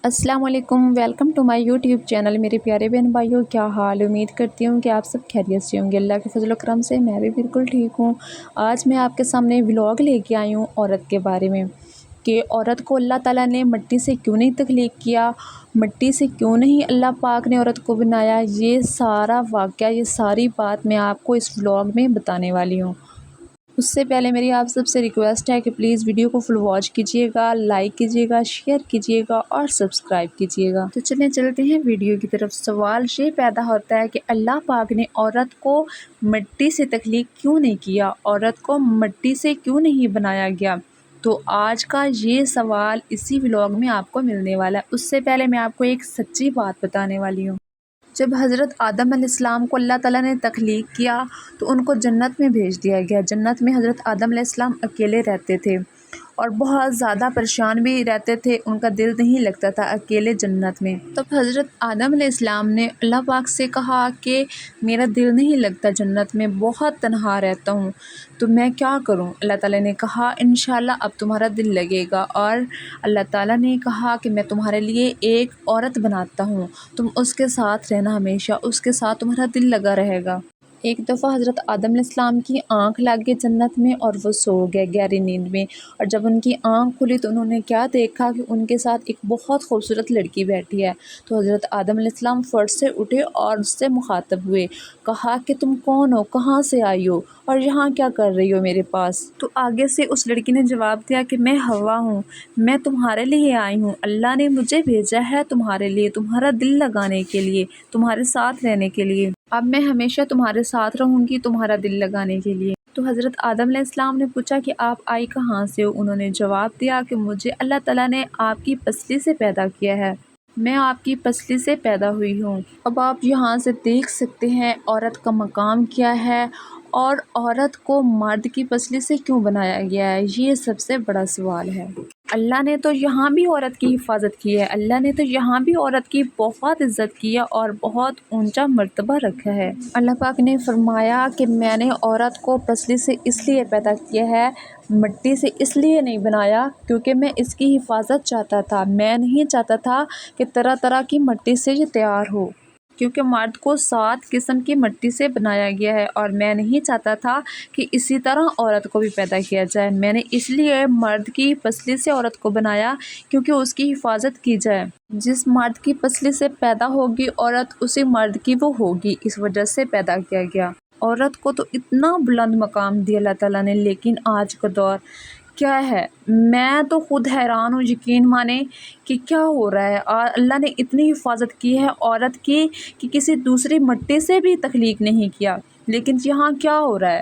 السلام علیکم، welcome to my YouTube channel. میرے پیارے بہن بھائیوں، کیا حال؟ امید کرتی ہوں کہ آپ سب خیریت سے ہوں گے۔ اللہ کے فضل و کرم سے میں بھی بالکل ٹھیک ہوں۔ آج میں آپ کے سامنے ولاگ لے کے آئی ہوں عورت کے بارے میں، کہ عورت کو اللہ تعالیٰ نے مٹی سے کیوں نہیں تخلیق کیا، مٹی سے کیوں نہیں اللہ پاک نے عورت کو بنایا۔ یہ سارا واقعہ، یہ ساری بات میں آپ کو اس ولاگ میں بتانے والی ہوں۔ اس سے پہلے میری آپ سب سے ریکویسٹ ہے کہ پلیز ویڈیو کو فل واچ کیجئے گا، لائک کیجئے گا، شیئر کیجئے گا اور سبسکرائب کیجئے گا۔ تو چلتے ہیں ویڈیو کی طرف۔ سوال یہ پیدا ہوتا ہے کہ اللہ پاک نے عورت کو مٹی سے تخلیق کیوں نہیں کیا، عورت کو مٹی سے کیوں نہیں بنایا گیا؟ تو آج کا یہ سوال اسی ولاگ میں آپ کو ملنے والا ہے۔ اس سے پہلے میں آپ کو ایک سچی بات بتانے والی ہوں۔ جب حضرت آدم علیہ السلام کو اللہ تعالیٰ نے تخلیق کیا تو ان کو جنت میں بھیج دیا گیا۔ جنت میں حضرت آدم علیہ السلام اکیلے رہتے تھے اور بہت زیادہ پریشان بھی رہتے تھے، ان کا دل نہیں لگتا تھا اکیلے جنت میں۔ تب حضرت آدم علیہ السلام نے اللہ پاک سے کہا کہ میرا دل نہیں لگتا جنت میں، بہت تنہا رہتا ہوں، تو میں کیا کروں؟ اللہ تعالیٰ نے کہا انشاءاللہ اب تمہارا دل لگے گا، اور اللہ تعالیٰ نے کہا کہ میں تمہارے لیے ایک عورت بناتا ہوں، تم اس کے ساتھ رہنا، ہمیشہ اس کے ساتھ تمہارا دل لگا رہے گا۔ ایک دفعہ حضرت آدم علیہ السلام کی آنکھ لگ گئی جنت میں اور وہ سو گئے گہری نیند میں، اور جب ان کی آنکھ کھلی تو انہوں نے کیا دیکھا کہ ان کے ساتھ ایک بہت خوبصورت لڑکی بیٹھی ہے۔ تو حضرت آدم علیہ السلام فٹ سے اٹھے اور اس سے مخاطب ہوئے، کہا کہ تم کون ہو، کہاں سے آئی ہو اور یہاں کیا کر رہی ہو میرے پاس؟ تو آگے سے اس لڑکی نے جواب دیا کہ میں ہوا ہوں، میں تمہارے لیے آئی ہوں، اللہ نے مجھے بھیجا ہے تمہارے لیے، تمہارا دل لگانے کے لیے، تمہارے ساتھ رہنے کے لیے، اب میں ہمیشہ تمہارے ساتھ رہوں گی تمہارا دل لگانے کے لیے۔ تو حضرت آدم علیہ السلام نے پوچھا کہ آپ آئی کہاں سے ہو؟ انہوں نے جواب دیا کہ مجھے اللہ تعالیٰ نے آپ کی پسلی سے پیدا کیا ہے، میں آپ کی پسلی سے پیدا ہوئی ہوں۔ اب آپ یہاں سے دیکھ سکتے ہیں عورت کا مقام کیا ہے، اور عورت کو مرد کی پسلی سے کیوں بنایا گیا ہے، یہ سب سے بڑا سوال ہے۔ اللہ نے تو یہاں بھی عورت کی حفاظت کی ہے، اللہ نے تو یہاں بھی عورت کی بہت عزت کی ہے اور بہت اونچا مرتبہ رکھا ہے۔ اللہ پاک نے فرمایا کہ میں نے عورت کو پسلی سے اس لیے پیدا کیا ہے، مٹی سے اس لیے نہیں بنایا کیونکہ میں اس کی حفاظت چاہتا تھا، میں نہیں چاہتا تھا کہ طرح طرح کی مٹی سے یہ تیار ہو، کیونکہ مرد کو 7 قسم کی مٹی سے بنایا گیا ہے، اور میں نہیں چاہتا تھا کہ اسی طرح عورت کو بھی پیدا کیا جائے۔ میں نے اس لیے مرد کی پسلی سے عورت کو بنایا کیونکہ اس کی حفاظت کی جائے۔ جس مرد کی پسلی سے پیدا ہوگی عورت، اسی مرد کی وہ ہوگی، اس وجہ سے پیدا کیا گیا۔ عورت کو تو اتنا بلند مقام دیا اللہ تعالیٰ نے، لیکن آج کا دور کیا ہے؟ میں تو خود حیران ہوں، یقین مانیں کہ کیا ہو رہا ہے۔ اور اللہ نے اتنی حفاظت کی ہے عورت کی کہ کسی دوسری مٹی سے بھی تخلیق نہیں کیا، لیکن یہاں کیا ہو رہا ہے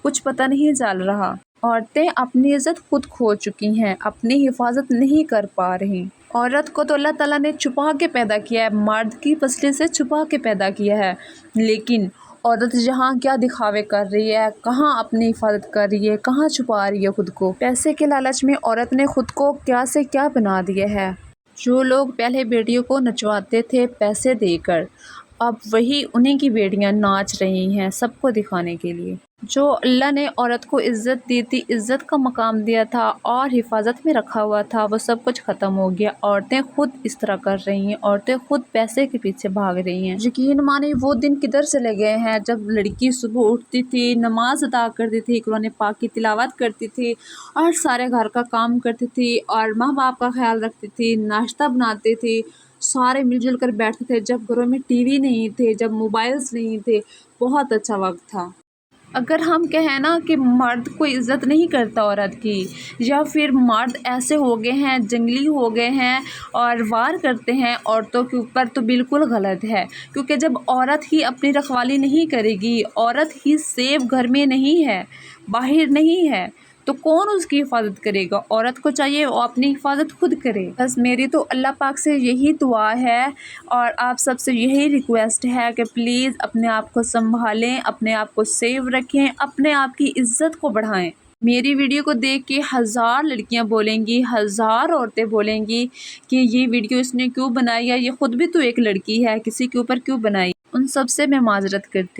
کچھ پتہ نہیں چل رہا۔ عورتیں اپنی عزت خود کھو چکی ہیں، اپنی حفاظت نہیں کر پا رہی۔ عورت کو تو اللہ تعالیٰ نے چھپا کے پیدا کیا ہے، مرد کی پسلی سے چھپا کے پیدا کیا ہے، لیکن عورت یہاں کیا دکھاوے کر رہی ہے، کہاں اپنی حفاظت کر رہی ہے، کہاں چھپا رہی ہے خود کو۔ پیسے کے لالچ میں عورت نے خود کو کیا سے کیا بنا دیا ہے۔ جو لوگ پہلے بیٹیوں کو نچواتے تھے پیسے دے کر، اب وہی انہیں کی بیٹیاں ناچ رہی ہیں سب کو دکھانے کے لیے۔ جو اللہ نے عورت کو عزت دی تھی، عزت کا مقام دیا تھا اور حفاظت میں رکھا ہوا تھا، وہ سب کچھ ختم ہو گیا۔ عورتیں خود اس طرح کر رہی ہیں، عورتیں خود پیسے کے پیچھے بھاگ رہی ہیں۔ یقین مانی وہ دن کدھر چلے گئے ہیں جب لڑکی صبح اٹھتی تھی، نماز ادا کرتی تھی، قرآن پاک کی تلاوت کرتی تھی اور سارے گھر کا کام کرتی تھی اور ماں باپ کا خیال رکھتی تھی، ناشتہ بناتی تھی، سارے مل جل کر بیٹھتے تھے، جب گھروں میں ٹی وی نہیں تھے، جب موبائلز نہیں تھے، بہت اچھا وقت تھا۔ اگر ہم کہیں نا کہ مرد کوئی عزت نہیں کرتا عورت کی، یا پھر مرد ایسے ہو گئے ہیں، جنگلی ہو گئے ہیں اور وار کرتے ہیں عورتوں کے اوپر، تو بالکل غلط ہے، کیونکہ جب عورت ہی اپنی رکھوالی نہیں کرے گی، عورت ہی سیف گھر میں نہیں ہے، باہر نہیں ہے، تو کون اس کی حفاظت کرے گا؟ عورت کو چاہیے وہ اپنی حفاظت خود کرے۔ بس میری تو اللہ پاک سے یہی دعا ہے اور آپ سب سے یہی ریکویسٹ ہے کہ پلیز اپنے آپ کو سنبھالیں، اپنے آپ کو سیو رکھیں، اپنے آپ کی عزت کو بڑھائیں۔ میری ویڈیو کو دیکھ کے 1000 لڑکیاں بولیں گی، 1000 عورتیں بولیں گی کہ یہ ویڈیو اس نے کیوں بنائی ہے، یہ خود بھی تو ایک لڑکی ہے، کسی کے اوپر کیوں بنائی؟ ان سب سے میں معذرت کرتی ہوں۔